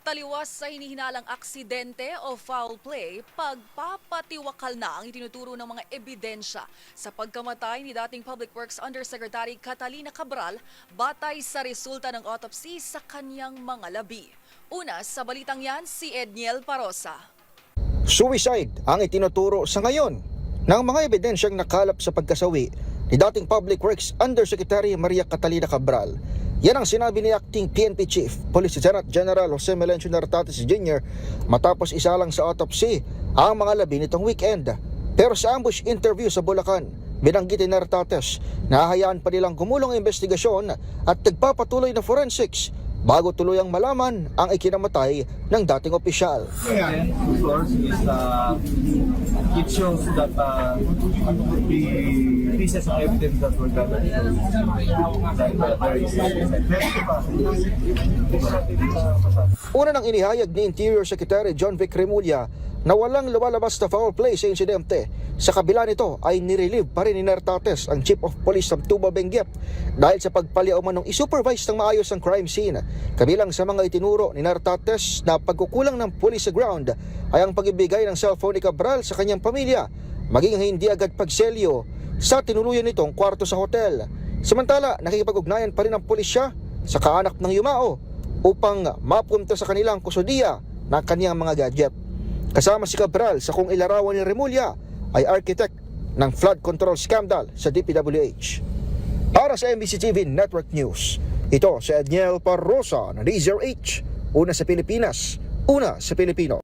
Taliwas sa hinihinalang aksidente o foul play, pagpapatiwakal na ang itinuturo ng mga ebidensya sa pagkamatay ni dating Public Works Undersecretary Catalina Cabral batay sa resulta ng autopsy sa kanyang mga labi. Una sa balitang yan, si Edniel Parosa. Suicide ang itinuturo sa ngayon ng mga ebidensyang nakalap sa pagkasawi ni dating Public Works Undersecretary Maria Catalina Cabral. Yan ang sinabi ni Acting PNP Chief Police Lieutenant General Jose Melencio Nartates Jr. matapos isalang sa autopsy ang mga labi nitong weekend. Pero sa ambush interview sa Bulacan, binanggit ni Nartates na hahayaan pa nilang gumulong ang investigasyon at nagpapatuloy na forensics bago tuluyang malaman ang ikinamatay ng dating opisyal. It shows that the pieces of evidence that were gathered Una nang inihayag ni Interior Secretary John Vic Remulla na walang lumalabas na foul play sa insidente. Sa kabila nito ay nirelieve pa rin ni Nartates ang Chief of Police ng Tuba Benguet dahil sa pagpalya umanong isupervise ng maayos ang crime scene. Kabilang sa mga itinuro ni Nartates na pagkukulang ng police sa ground ay ang pag-ibigay ng cellphone ni Cabral sa kanyang pamilya, maging hindi agad pagselyo sa tinuluyan nitong kwarto sa hotel. Samantala, nakikipag-ugnayan pa rin ang pulisya sa kaanak ng yumao upang mapunta sa kanilang kustudiya ng kanyang mga gadget. Kasama si Cabral sa kung ilarawan ni Remulla ay architect ng flood control scandal sa DPWH. Para sa MBC TV Network News, ito si Edniel Parosa ng DZRH, una sa Pilipinas, una sa Pilipino.